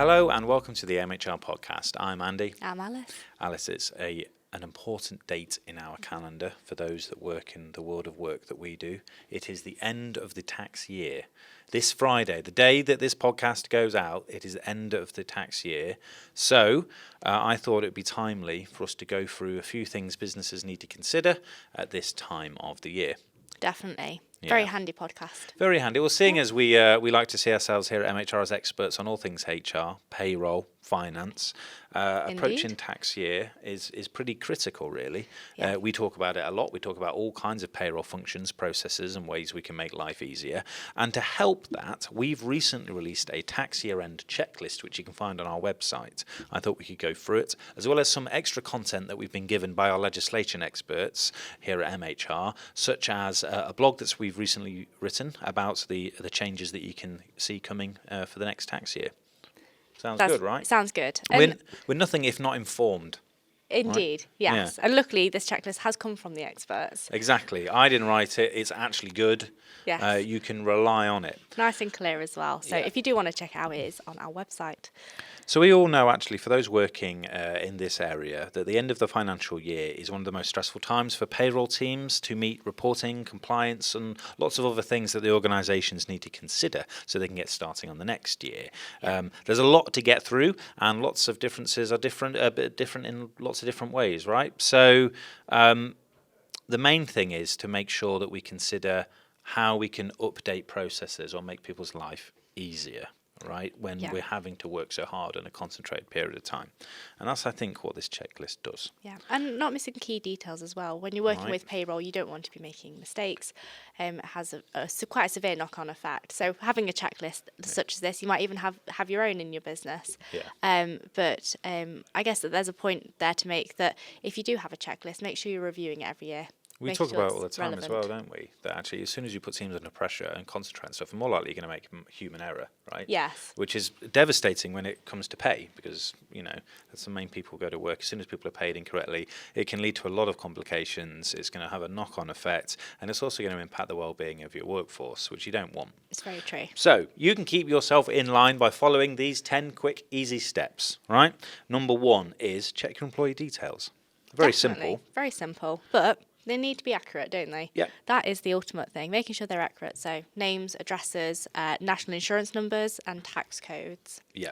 Hello and welcome to the MHR podcast. I'm Andy. I'm Alice. Alice, it's an important date in our calendar for those that work in the world of work that we do. It is the end of the tax year. This Friday, the day that this podcast goes out, it is the end of the tax year. So I thought it would be timely for us to go through a few things businesses need to consider at this time of the year. Definitely. Yeah. Very handy podcast. Very handy. Well, seeing as we like to see ourselves here at MHR as experts on all things HR, payroll, finance, approaching tax year is pretty critical, really. Yeah. We talk about it a lot. We talk about all kinds of payroll functions, processes, and ways we can make life easier. And to help that, we've recently released a tax year-end checklist, which you can find on our website. I thought we could go through it, as well as some extra content that we've been given by our legislation experts here at MHR, such as a blog that we've recently written about the changes that you can see coming for the next tax year. Sounds good, right? Sounds good. We're nothing if not informed. Indeed, right? yes. Yeah. And luckily, this checklist has come from the experts. Exactly. I didn't write it. It's actually good. Yes. You can rely on it. Nice and clear as well. So Yeah. if you do want to check it out, it is on our website. So we all know, actually, for those working in this area, that the end of the financial year is one of the most stressful times for payroll teams to meet reporting, compliance, and lots of other things that the organisations need to consider so they can get starting on the next year. There's a lot to get through, and lots of differences are different in lots of different ways, right? So the main thing is to make sure that we consider how we can update processes or make people's life easier, right, when we're having to work so hard in a concentrated period of time. And that's, I think, what this checklist does. Yeah, and not missing key details as well. When you're working with payroll, you don't want to be making mistakes. It has quite a severe knock-on effect. So having a checklist such as this, you might even have your own in your business. Yeah. But I guess that there's a point there to make that if you do have a checklist, make sure you're reviewing it every year. We talk about it all the time as well, don't we? That actually, as soon as you put teams under pressure and concentrate on stuff, you're more likely you're going to make human error, right? Yes. Which is devastating when it comes to pay, because, that's the main people who go to work. As soon as people are paid incorrectly, it can lead to a lot of complications. It's going to have a knock-on effect, and it's also going to impact the well-being of your workforce, which you don't want. It's very true. So you can keep yourself in line by following these 10 quick, easy steps, right? Number 1 is check your employee details. Very simple. Very simple, but they need to be accurate, don't they? Yeah. That is the ultimate thing, making sure they're accurate. So names, addresses, national insurance numbers, and tax codes. Yeah.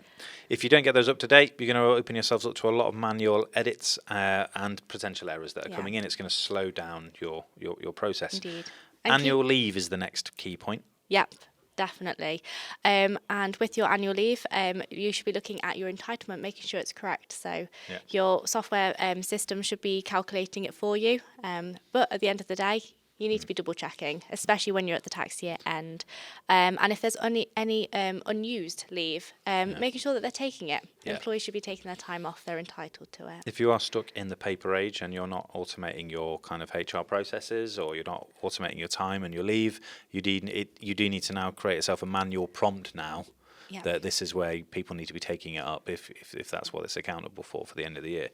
If you don't get those up to date, you're going to open yourselves up to a lot of manual edits and potential errers that are coming in. It's going to slow down your process. Indeed. Annual leave is the next key point. Yep. Definitely. And with your annual leave, you should be looking at your entitlement, making sure it's correct. So your software system should be calculating it for you. But at the end of the day, you need to be double checking, especially when you're at the tax year end. And if there's any unused leave, making sure that they're taking it. Yeah. Employees should be taking their time off. They're entitled to it. If you are stuck in the paper age and you're not automating your kind of HR processes, or you're not automating your time and your leave, you do need to now create yourself a manual prompt now. Yeah. That this is where people need to be taking it up if that's what it's accountable for the end of the year.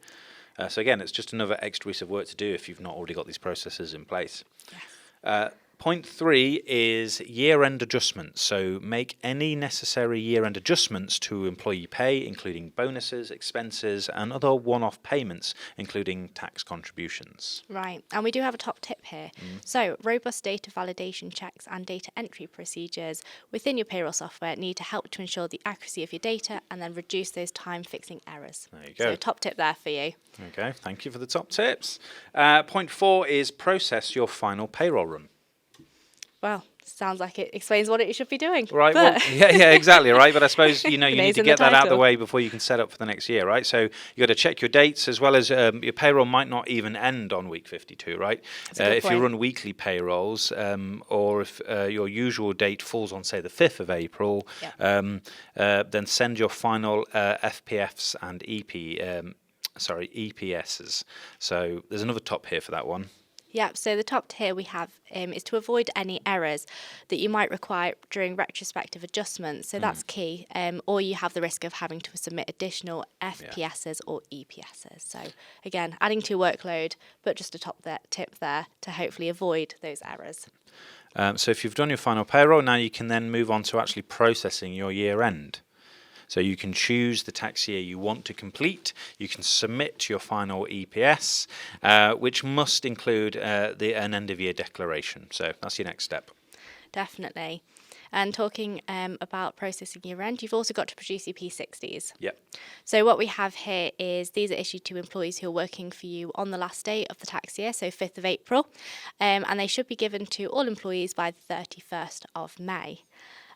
So again, it's just another extra piece of work to do if you've not already got these processes in place. Yes. Point 3 is year-end adjustments. So make any necessary year-end adjustments to employee pay, including bonuses, expenses, and other one-off payments, including tax contributions. Right, and we do have a top tip here. So robust data validation checks and data entry procedures within your payroll software need to help to ensure the accuracy of your data and then reduce those time-fixing errors. There you go. So top tip there for you. Okay, thank you for the top tips. Point 4 is process your final payroll run. Well, sounds like it explains what it should be doing. Right, but well, yeah, exactly, right. But I suppose, you need to in get the that out of the title. way before you can set up for the next year, right? So you got to check your dates, as well as your payroll might not even end on week 52, right? That's a good If you point. run weekly payrolls, or if your usual date falls on, say, the 5th of April, then send your final FPFs and EPSs. So there's another top here for that one. Yeah, so the top tier we have is to avoid any errors that you might require during retrospective adjustments. So that's key. Or you have the risk of having to submit additional FPSs or EPSs. So again, adding to your workload, but just a top tip there to hopefully avoid those errors. So if you've done your final payroll, now you can then move on to actually processing your year end. So you can choose the tax year you want to complete. You can submit your final EPS, which must include an end-of-year declaration. So that's your next step. Definitely. And talking about processing year end, you've also got to produce your P60s. Yep. So what we have here is these are issued to employees who are working for you on the last day of the tax year, so 5th of April, and they should be given to all employees by the 31st of May.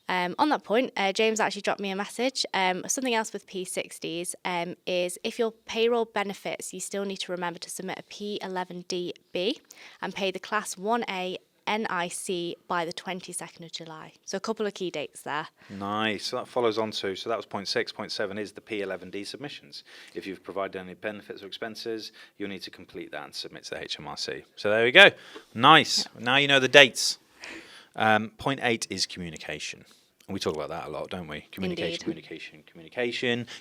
On that point, James actually dropped me a message. Something else with P60s is if your payroll benefits, you still need to remember to submit a P11DB and pay the Class 1A NIC by the 22nd of July. So a couple of key dates there. Nice. So that follows on to, so that was point 6. Point 7 is the P11D submissions. If you've provided any benefits or expenses, you'll need to complete that and submit to the HMRC. So there we go. Nice. Now you know the dates. Point 8 is communication. And we talk about that a lot, don't we? Communication.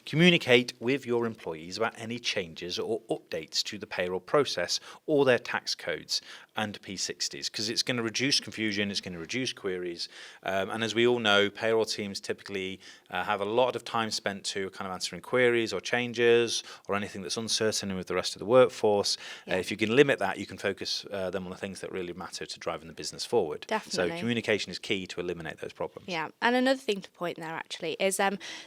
Communicate with your employees about any changes or updates to the payroll process or their tax codes and P60s, because it's going to reduce confusion, it's going to reduce queries. And as we all know, payroll teams typically have a lot of time spent to kind of answering queries or changes or anything that's uncertain with the rest of the workforce. Yeah. If you can limit that, you can focus them on the things that really matter to driving the business forward. Definitely. So communication is key to eliminate those problems. Yeah, and another thing to point there actually is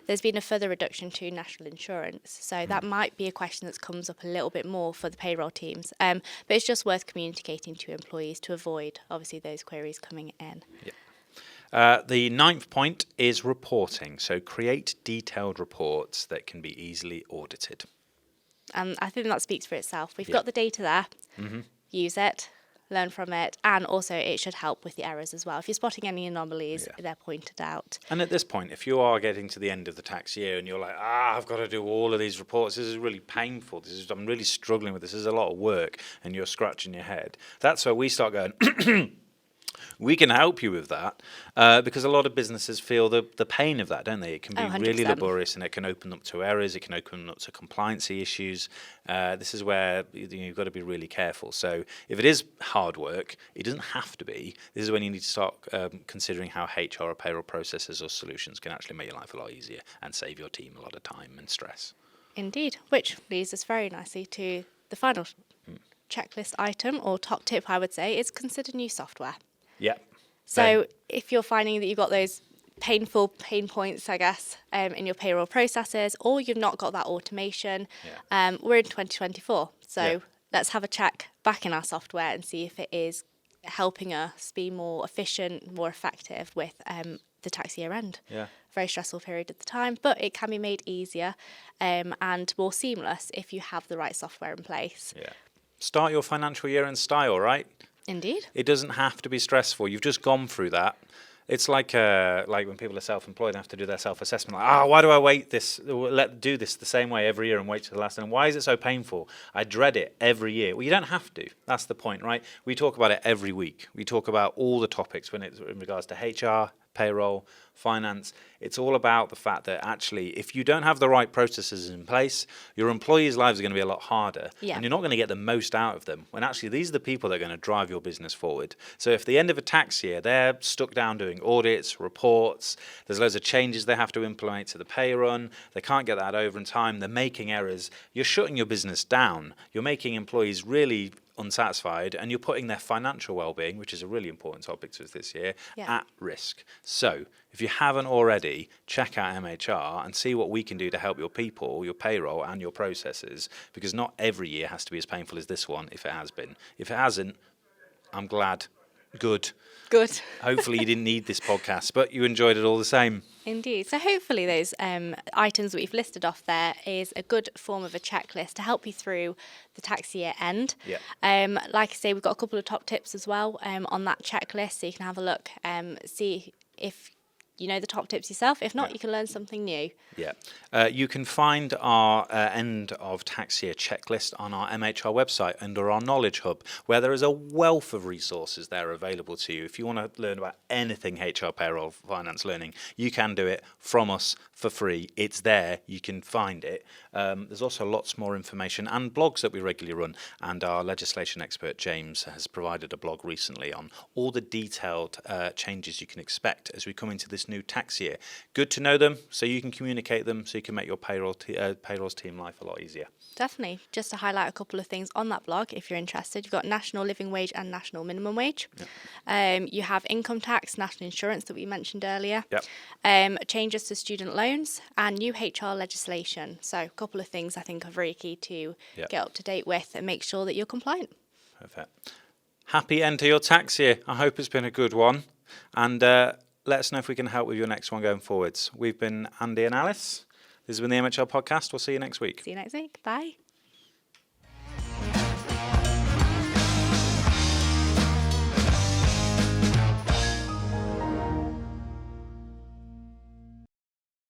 there's been a further reduction to national insurance. So that might be a question that comes up a little bit more for the payroll teams. But it's just worth communicating to employees to avoid, obviously, those queries coming in. Yeah. The 9th point is reporting. So create detailed reports that can be easily audited. And I think that speaks for itself. We've got the data there. Use it, learn from it, and also it should help with the errors as well. If you're spotting any anomalies, they're pointed out. And at this point, if you are getting to the end of the tax year and you're like, I've got to do all of these reports, this is really painful, I'm really struggling with this is a lot of work, and you're scratching your head, that's where we start going, we can help you with that, because a lot of businesses feel the pain of that, don't they? It can be really laborious, and it can open up to errors, it can open up to compliancy issues. This is where you've got to be really careful. So if it is hard work, it doesn't have to be. This is when you need to start considering how HR or payroll processes or solutions can actually make your life a lot easier and save your team a lot of time and stress. Indeed, which leads us very nicely to the final checklist item, or top tip, I would say, is consider new software. Yeah. So if you're finding that you've got those pain points, I guess, in your payroll processes, or you've not got that automation, we're in 2024. So let's have a check back in our software and see if it is helping us be more efficient, more effective with the tax year end. Yeah. Very stressful period at the time, but it can be made easier and more seamless if you have the right software in place. Yeah. Start your financial year in style, right? Indeed. It doesn't have to be stressful. You've just gone through that. It's like when people are self-employed and have to do their self-assessment. Like, why do I do this the same way every year and wait till the last? And why is it so painful? I dread it every year. Well, you don't have to. That's the point, right? We talk about it every week. We talk about all the topics when it's in regards to HR, payroll, finance. It's all about the fact that actually, if you don't have the right processes in place, your employees' lives are going to be a lot harder, and you're not going to get the most out of them. When actually, these are the people that are going to drive your business forward. So if at the end of a tax year, they're stuck down doing audits, reports, there's loads of changes they have to implement to the pay run, they can't get that over in time, they're making errors, you're shutting your business down. You're making employees really unsatisfied, and you're putting their financial well-being, which is a really important topic to us this year, at risk. So if you haven't already, check out MHR and see what we can do to help your people, your payroll, and your processes, because not every year has to be as painful as this one if it has been. If it hasn't, I'm glad. Good. Hopefully you didn't need this podcast, but you enjoyed it all the same. Indeed. So hopefully those items that we've listed off there is a good form of a checklist to help you through the tax year end. Like I say, we've got a couple of top tips as well on that checklist, so you can have a look, see if you know the top tips yourself. If not, you can learn something new. You can find our end of tax year checklist on our MHR website under our Knowledge Hub, where there is a wealth of resources there available to you. If you want to learn about anything HR, payroll, finance, learning, you can do it from us for free. It's there. You can find it. There's also lots more information and blogs that we regularly run, and our legislation expert James has provided a blog recently on all the detailed changes you can expect as we come into this this new tax year. Good to know them so you can communicate them so you can make your payrolls team life a lot easier. Definitely. Just to highlight a couple of things on that blog, if you're interested, you've got national living wage and national minimum wage. Yep. You have income tax, national insurance that we mentioned earlier. Yep. Changes to student loans and new HR legislation. So a couple of things I think are very key to get up to date with and make sure that you're compliant. Perfect. Happy end to your tax year. I hope it's been a good one. And let us know if we can help with your next one going forwards. We've been Andy and Alice. This has been the MHL podcast. We'll see you next week. See you next week. Bye.